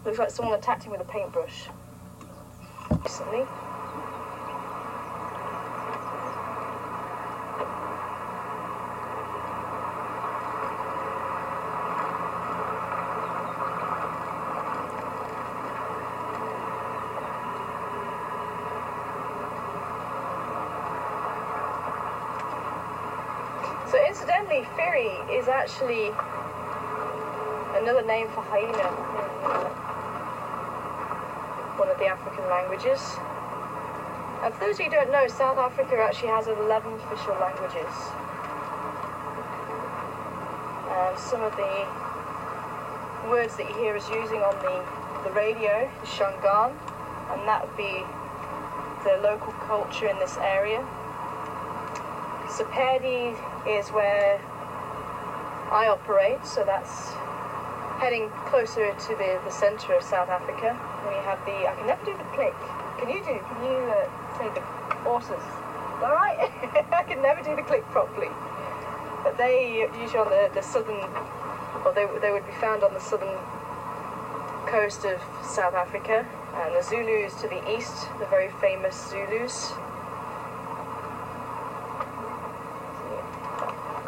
Looks like someone attacked him with a paintbrush recently. So incidentally, Firi is actually another name for hyena in one of the African languages. And for those of you who don't know, South Africa actually has 11 official languages. And some of the words that you hear us using on the radio is Shangaan, and that would be the local culture in this area. Sepedi is where I operate, so that's heading closer to the centre of South Africa. And we have I can never do the click. Can you say the horses? Alright? I can never do the click properly. But they usually on the southern, or they would be found on the southern coast of South Africa. And the Zulus to the east, the very famous Zulus.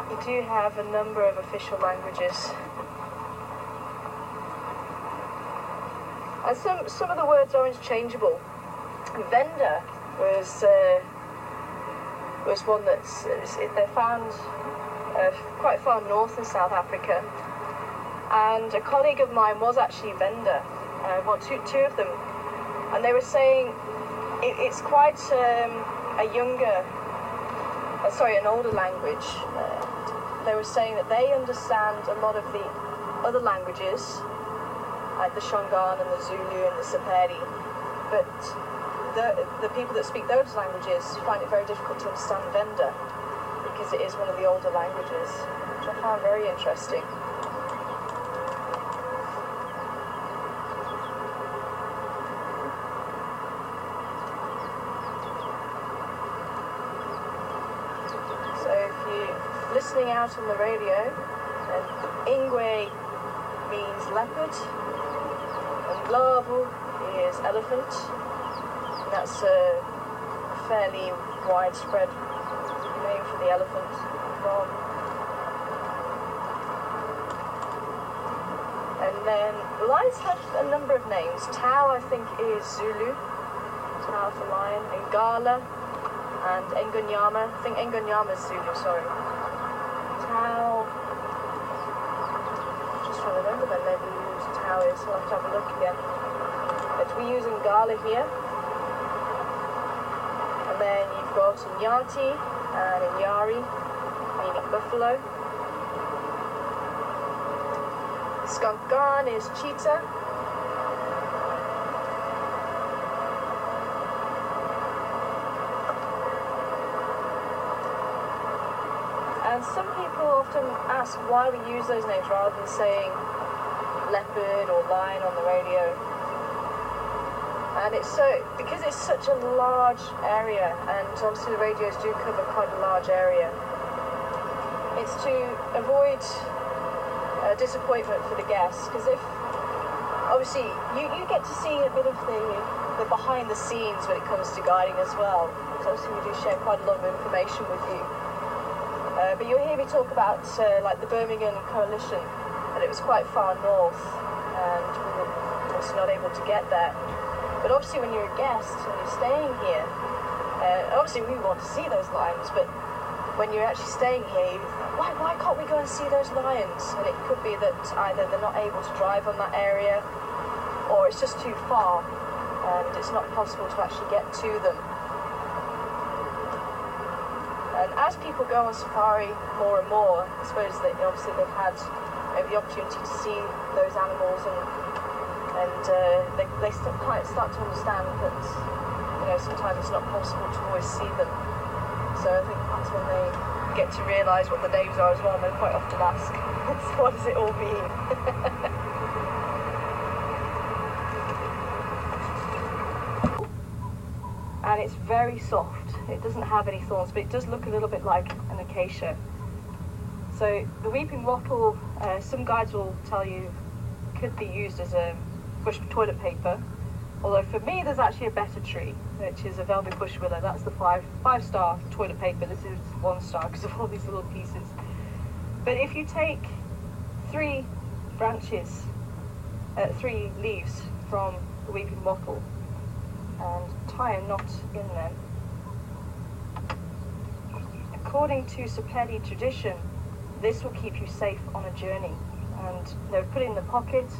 We do have a number of official languages. And some of the words are interchangeable. Vendor was one they're found quite far north in South Africa. And a colleague of mine was actually Vendor, two of them. And they were saying it's quite an older language. They were saying that they understand a lot of the other languages, like the Shangaan and the Zulu and the Sepedi, but the people that speak those languages find it very difficult to understand Venda because it is one of the older languages, which I found very interesting. Listening out on the radio, and Ingwe means leopard, and Blavu is elephant, and that's a fairly widespread name for the elephant. And then lions have a number of names. Tau, I think, is Zulu, Tau for lion, and Gala, and Engonyama. I think Engonyama is Zulu, sorry. Tau, just trying to remember when maybe we use Tau is, so I'll have to have a look again. But we're using Gala here. And then you've got Nyanti and Inyari, meaning buffalo. Skankan is cheetah. And some people often ask why we use those names rather than saying leopard or lion on the radio. And it's because it's such a large area, and obviously the radios do cover quite a large area. It's to avoid disappointment for the guests, because if obviously you get to see a bit of the behind the scenes when it comes to guiding as well. Because obviously we do share quite a lot of information with you. But you'll hear me talk about like the Birmingham Coalition, and it was quite far north, and we were obviously not able to get there. But obviously when you're a guest and you're staying here, obviously we want to see those lions, but when you're actually staying here, why can't we go and see those lions? And it could be that either they're not able to drive on that area, or it's just too far, and it's not possible to actually get to them. And as people go on safari more and more, I suppose that obviously they've had the opportunity to see those animals, and they start to understand that sometimes it's not possible to always see them. So I think that's when they get to realise what the names are as well, and they quite often ask, what does it all mean? And it's very soft. It doesn't have any thorns, but it does look a little bit like an acacia. So the weeping wattle, some guides will tell you, could be used as a bush toilet paper. Although for me, there's actually a better tree, which is a velvet bush willow. That's the five-star toilet paper. This is 1 star because of all these little pieces. But if you take 3 branches, 3 leaves from the weeping wattle and tie a knot in them, according to Sepedi tradition, this will keep you safe on a journey. And they're put in the pocket,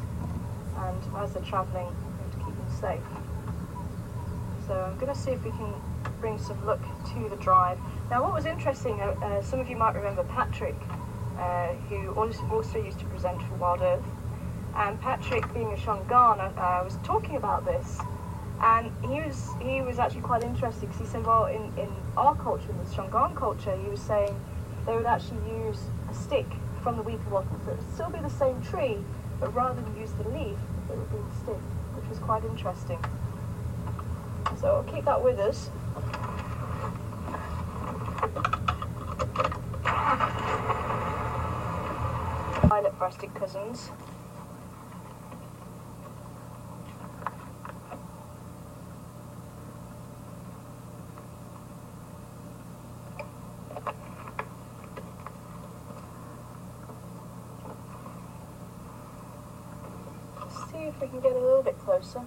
and as they're travelling, to keep them safe. So I'm going to see if we can bring some look to the drive. Now, what was interesting, some of you might remember Patrick, who also used to present for WildEarth. And Patrick, being a Shangana, was talking about this, and he was actually quite interested because he said, well, in our culture, in the Shangan culture, he was saying they would actually use a stick from the weeping wattle, so it would still be the same tree, but rather than use the leaf, it would be the stick, which was quite interesting. So I'll keep that with us. Violet-breasted cousins. See if we can get a little bit closer.